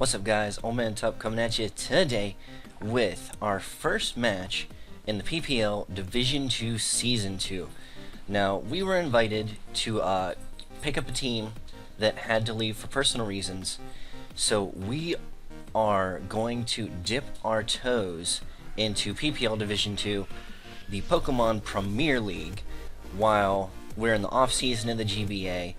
What's up, guys? OldManTup coming at you today with our first match in the PPL Division 2 Season 2. Now, we were invited to pick up a team that had to leave for personal reasons, so we are going to dip our toes into PPL Division 2, the Pokemon Premier League, while we're in the off-season of the GBA.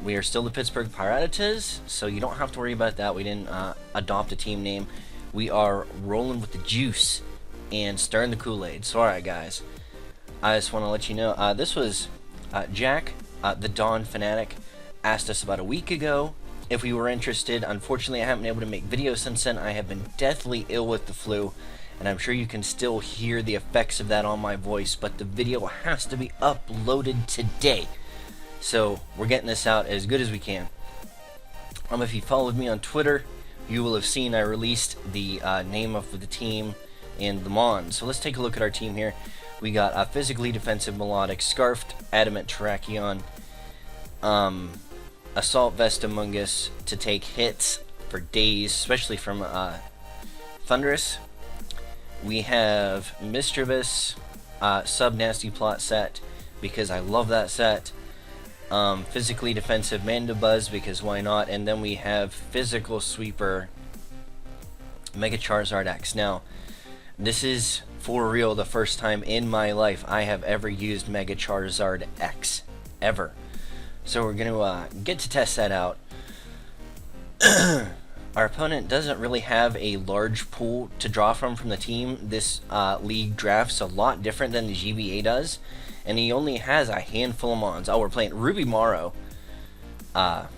We are still the Pittsburgh Pirattatas, so you don't have to worry about that. We didn't adopt a team name. We are rolling with the juice and stirring the Kool-Aid. So alright, guys, I just want to let you know, this was Jack, the Dawn Fanatic, asked us about a week ago if we were interested. Unfortunately, I haven't been able to make videos since then. I have been deathly ill with the flu, and I'm sure you can still hear the effects of that on my voice, but the video has to be uploaded today. So we're getting this out as good as we can. If you followed me on Twitter, you will have seen I released the name of the team and the Mon. So let's take a look at our team here. We got a physically defensive Melodic, Scarfed Adamant Terrakion, Assault Vest Among Us to take hits for days, especially from Thunderous. We have Mischievous, Sub Nasty Plot set because I love that set. Physically defensive Mandibuzz because why not, and then we have Physical Sweeper Mega Charizard X. Now, this is for real the first time in my life I have ever used Mega Charizard X, ever. So we're gonna get to test that out. Our opponent doesn't really have a large pool to draw from the team. This league draft's a lot different than the GBA does, and he only has a handful of Mons. Oh, we're playing Ruby Marrow and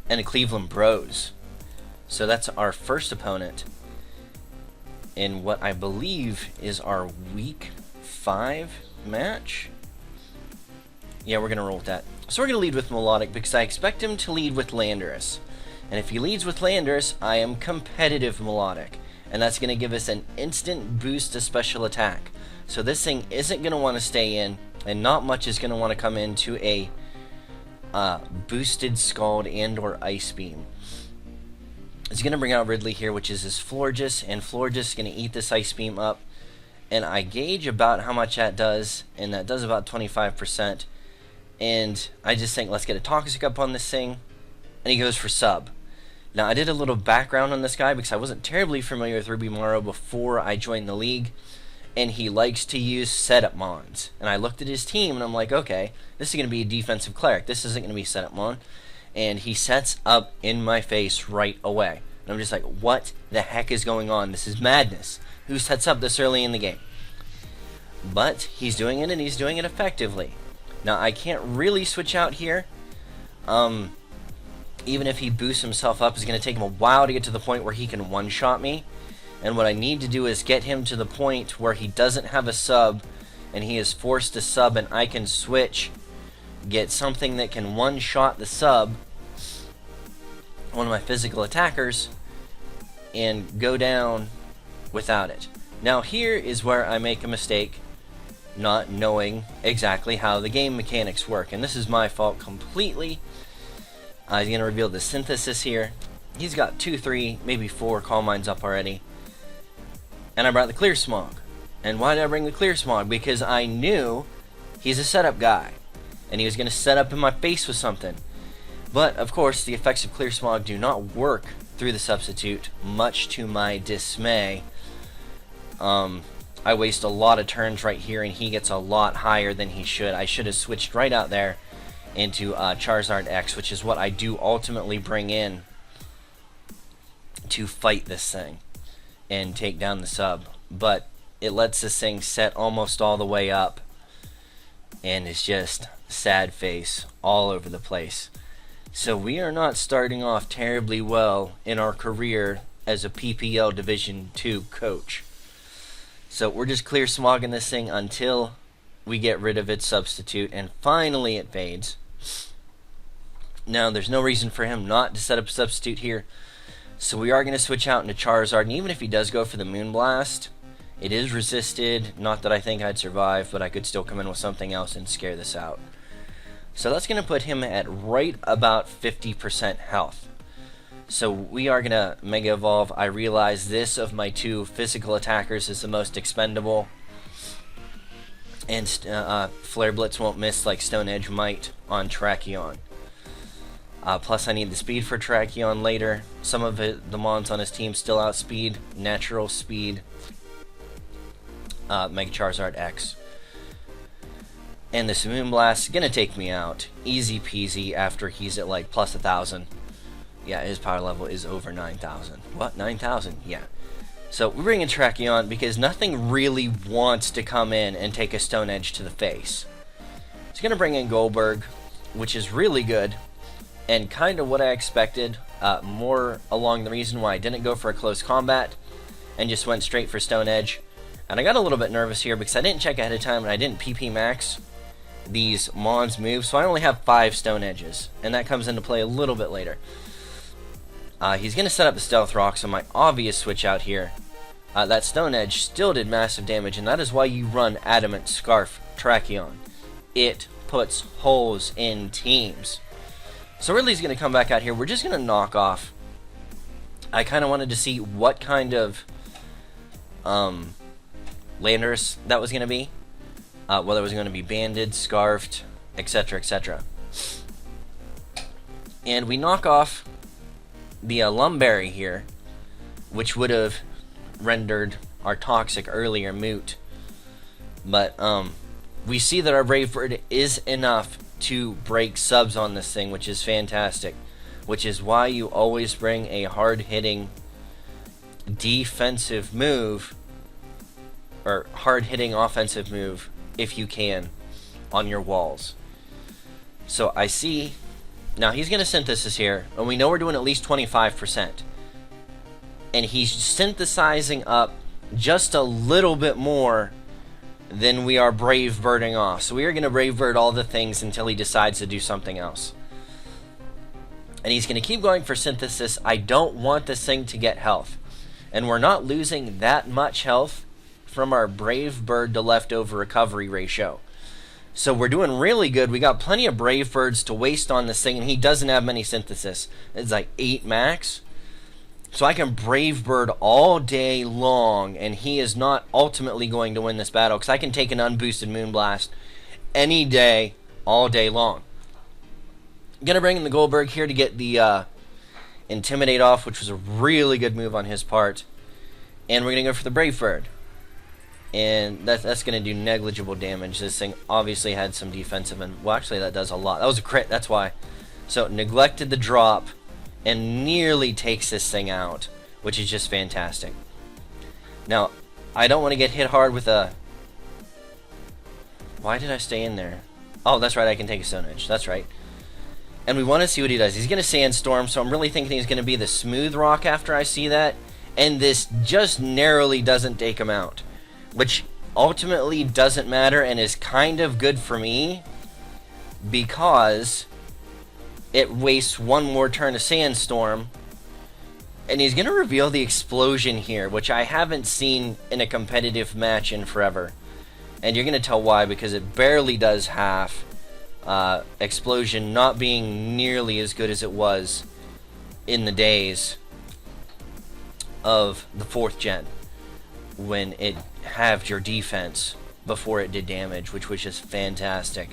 a Cleveland Bros. So that's our first opponent in what I believe is our Week 5 match. Yeah, we're going to roll with that. So we're going to lead with Melodic because I expect him to lead with Landorus. And if he leads with Landorus, I am competitive Melodic. And that's going to give us an instant boost to special attack. So this thing isn't going to want to stay in, and not much is going to want to come into a boosted Scald and or Ice Beam. It's going to bring out Ridley here, which is his Florges, and Florges is going to eat this Ice Beam up. And I gauge about how much that does, and that does about 25%. And I just think, let's get a Toxic up on this thing, and he goes for Sub. Now, I did a little background on this guy because I wasn't terribly familiar with Ruby Marrow before I joined the league, and he likes to use setup Mons. And I looked at his team, and I'm like, okay, this is going to be a defensive Cleric. This isn't going to be setup Mon. And he sets up in my face right away. And I'm just like, what the heck is going on? This is madness. Who sets up this early in the game? But he's doing it, and he's doing it effectively. Now, I can't really switch out here. Even if he boosts himself up, it's going to take him a while to get to the point where he can one-shot me. And what I need to do is get him to the point where he doesn't have a sub, and he is forced to sub, and I can switch, get something that can one-shot the sub, one of my physical attackers, and go down without it. Now here is where I make a mistake, not knowing exactly how the game mechanics work, and this is my fault completely. He's going to reveal the Synthesis here. He's got 2, 3, maybe 4 Calm Minds up already. And I brought the Clear Smog. And why did I bring the Clear Smog? Because I knew he's a setup guy, and he was going to set up in my face with something. But, of course, the effects of Clear Smog do not work through the substitute, much to my dismay. I waste a lot of turns right here, and he gets a lot higher than he should. I should have switched right out there into Charizard X, which is what I do ultimately bring in to fight this thing and take down the sub. But it lets this thing set almost all the way up, and it's just sad face all over the place. So we are not starting off terribly well in our career as a PPL Division 2 coach. So we're just clear smogging this thing until we get rid of its substitute, and finally it fades. Now, there's no reason for him not to set up a substitute here, so we are going to switch out into Charizard, and even if he does go for the Moonblast, it is resisted. Not that I think I'd survive, but I could still come in with something else and scare this out. So that's going to put him at right about 50% health. So we are going to Mega Evolve. I realize this of my two physical attackers is the most expendable. And Flare Blitz won't miss like Stone Edge might on Tracheon. Plus I need the speed for Tracheon later. Some of the mons on his team still outspeed. Natural speed. Mega Charizard X. And this Moonblast is going to take me out. Easy peasy after he's at like plus 1,000. Yeah, his power level is over 9,000. What? 9,000? Yeah. So we bring in Tracheon because nothing really wants to come in and take a Stone Edge to the face. It's going to bring in Goldberg, which is really good. And kind of what I expected. More along the reason why I didn't go for a close combat. And just went straight for Stone Edge. And I got a little bit nervous here because I didn't check ahead of time and I didn't PP max these Mons moves. So I only have 5 Stone Edges. And that comes into play a little bit later. He's going to set up the Stealth Rock, so my obvious switch out here. That Stone Edge still did massive damage, and that is why you run Adamant Scarf Tracheon. It puts holes in teams. So Ridley's going to come back out here. We're just going to knock off. I kind of wanted to see what kind of Landers that was going to be. Whether it was going to be banded, scarfed, etc., etc. And we knock off the Lumberry here, which would have rendered our Toxic earlier moot. But we see that our Brave Bird is enough to break subs on this thing, which is fantastic. Which is why you always bring a hard-hitting defensive move, or hard-hitting offensive move, if you can, on your walls. So I see. Now he's going to synthesis here, and we know we're doing at least 25%. And he's synthesizing up just a little bit more than we are Brave Birding off. So we are going to Brave Bird all the things until he decides to do something else. And he's going to keep going for synthesis. I don't want this thing to get health. And we're not losing that much health from our Brave Bird to leftover recovery ratio. So we're doing really good. We got plenty of Brave Birds to waste on this thing, and he doesn't have many synthesis. It's like 8 max. So I can Brave Bird all day long, and he is not ultimately going to win this battle, because I can take an unboosted Moonblast any day, all day long. I'm going to bring in the Goldberg here to get the Intimidate off, which was a really good move on his part. And we're going to go for the Brave Bird. And that's going to do negligible damage. This thing obviously had some defensive, and well, actually that does a lot. That was a crit, that's why. So neglected the drop and nearly takes this thing out, which is just fantastic. Now, I don't want to get hit hard with a... Why did I stay in there? Oh, that's right, I can take a Stone Edge. That's right. And we want to see what he does. He's going to Sandstorm, so I'm really thinking he's going to be the Smooth Rock after I see that. And this just narrowly doesn't take him out, which ultimately doesn't matter and is kind of good for me because it wastes one more turn of Sandstorm. And he's going to reveal the Explosion here, which I haven't seen in a competitive match in forever. And you're going to tell why, because it barely does half. Explosion not being nearly as good as it was in the days of the 4th gen, when it halved your defense before it did damage, which was just fantastic.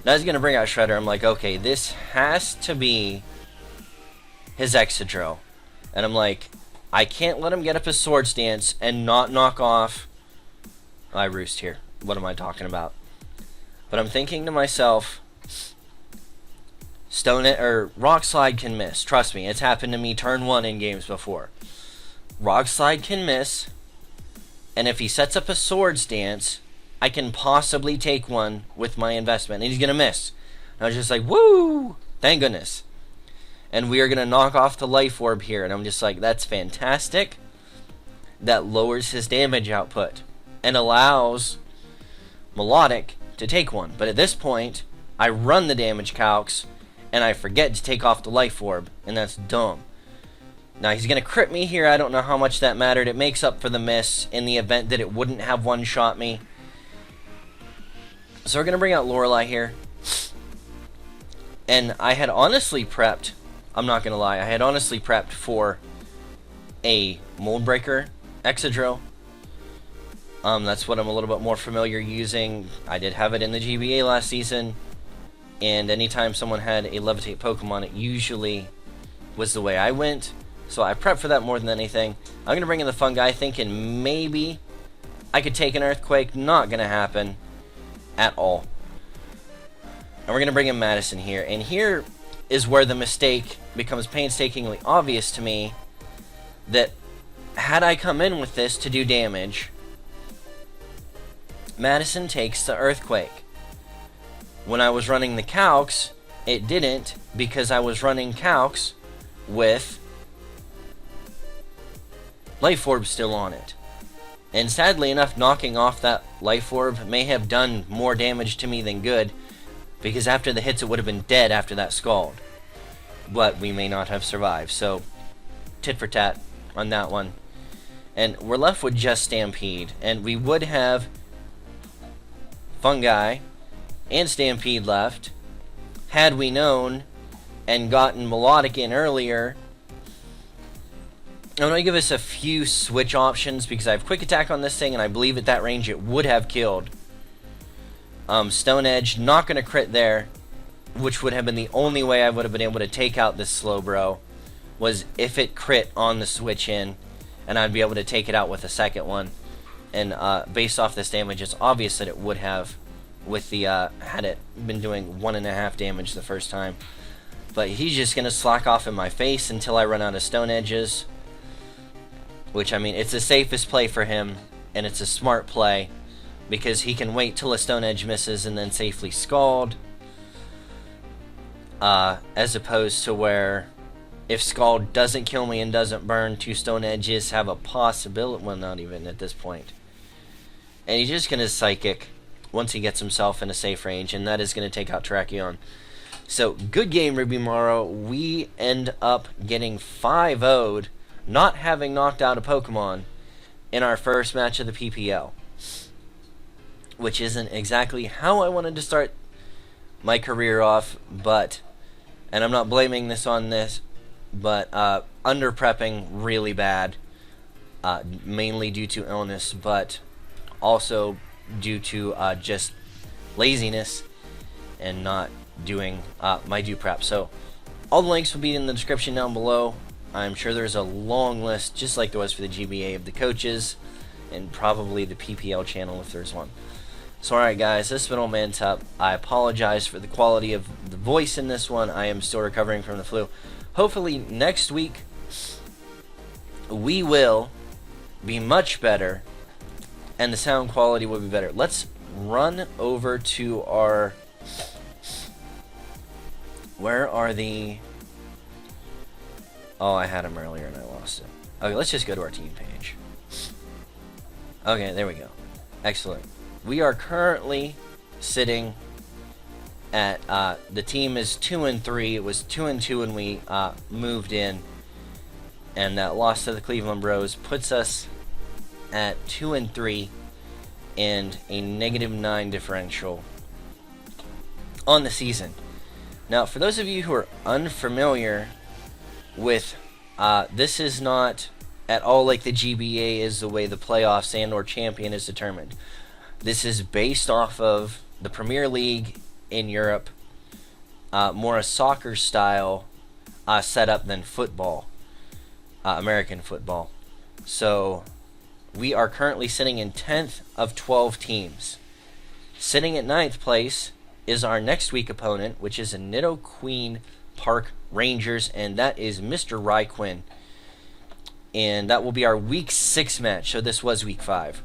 Now he's going to bring out Shredder. I'm like, okay, this has to be his Excadrill. And I'm like, I can't let him get up his Swords Dance and not knock off... I roost here. What am I talking about? But I'm thinking to myself, Rock Slide can miss. Trust me, it's happened to me turn 1 in games before. Rock Slide can miss, and if he sets up a Swords Dance, I can possibly take one with my investment, and he's going to miss. And I was just like, woo! Thank goodness. And we are going to knock off the Life Orb here, and I'm just like, that's fantastic. That lowers his damage output and allows Melodic to take one. But at this point, I run the damage calcs, and I forget to take off the Life Orb, and that's dumb. Now he's going to crit me here. I don't know how much that mattered. It makes up for the miss in the event that it wouldn't have one-shot me. So we're going to bring out Lorelei here. And I had honestly prepped I'm not gonna lie, I had honestly prepped for a mold breaker Exadrill. That's what I'm a little bit more familiar using. I did have it in the GBA last season, and anytime someone had a levitate Pokemon, it usually was the way I went. So I prepped for that more than anything. I'm gonna bring in the Fungi, thinking maybe I could take an Earthquake. Not gonna happen at all. And we're gonna bring in Madison here, and here is where the mistake becomes painstakingly obvious to me, that had I come in with this to do damage, Madison takes the Earthquake. When I was running the Calcs, it didn't, because I was running Calcs with Life Orb still on it. And sadly enough, knocking off that Life Orb may have done more damage to me than good, because after the hits it would have been dead after that Scald. But we may not have survived, so tit for tat on that one. And we're left with just Stampede, and we would have Fungi and Stampede left had we known and gotten Melodic in earlier. I'm going to give us a few switch options because I have Quick Attack on this thing, and I believe at that range it would have killed. Stone Edge, not going to crit there, which would have been the only way I would have been able to take out this Slowbro, was if it crit on the switch in, and I'd be able to take it out with a second one. And based off this damage, it's obvious that it would have, with the had it been doing 1.5 damage the first time. But he's just going to slack off in my face until I run out of Stone Edges. Which, I mean, it's the safest play for him, and it's a smart play, because he can wait till a Stone Edge misses and then safely Scald. As opposed to where, if Scald doesn't kill me and doesn't burn, 2 Stone Edges have a possibility, well, not even at this point. And he's just going to Psychic once he gets himself in a safe range, and that is going to take out Terrakion. So, good game, Ruby Marrow. We end up getting 5-0'd, not having knocked out a Pokemon in our first match of the PPL. Which isn't exactly how I wanted to start my career off, but, and I'm not blaming this on this, but under prepping really bad, mainly due to illness, but also due to just laziness and not doing my due prep. So all the links will be in the description down below. I'm sure there's a long list, just like there was for the GBA, of the coaches, and probably the PPL channel if there's one. So alright guys, this has been OldManTup. I apologize for the quality of the voice in this one. I am still recovering from the flu. Hopefully next week we will be much better and the sound quality will be better. Let's run over to our... Where are the... Oh, I had them earlier and I lost it. Okay, let's just go to our team page. Okay, there we go. Excellent. We are currently sitting at, the team is 2-3. It was 2-2 when we moved in. And that loss to the Cleveland Bros puts us at 2-3 and a -9 differential on the season. Now, for those of you who are unfamiliar with, this is not at all like the GBA is, the way the playoffs and or champion is determined. This is based off of the Premier League in Europe, more a soccer style setup than football, American football. So we are currently sitting in 10th of 12 teams. Sitting at 9th place is our next week opponent, which is a Nidoqueen Park Rangers, and that is Mr. Raiquin. And that will be our week 6 match, so this was week 5.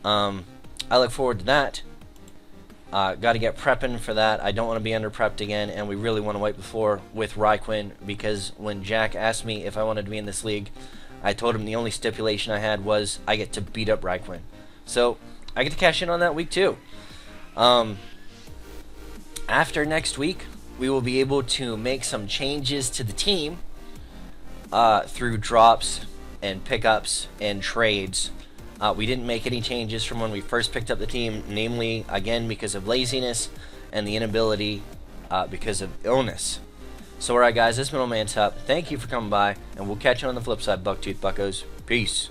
I look forward to that. Got to get prepping for that. I don't want to be under prepped again, and we really want to wipe the floor with Raiquin, because when Jack asked me if I wanted to be in this league, I told him the only stipulation I had was I get to beat up Raiquin. So I get to cash in on that week too. After next week, we will be able to make some changes to the team through drops and pickups and trades. We didn't make any changes from when we first picked up the team, namely, again, because of laziness and the inability because of illness. So alright guys, this has been OldManTup. Thank you for coming by, and we'll catch you on the flip side, BuckToothBuccos. Peace.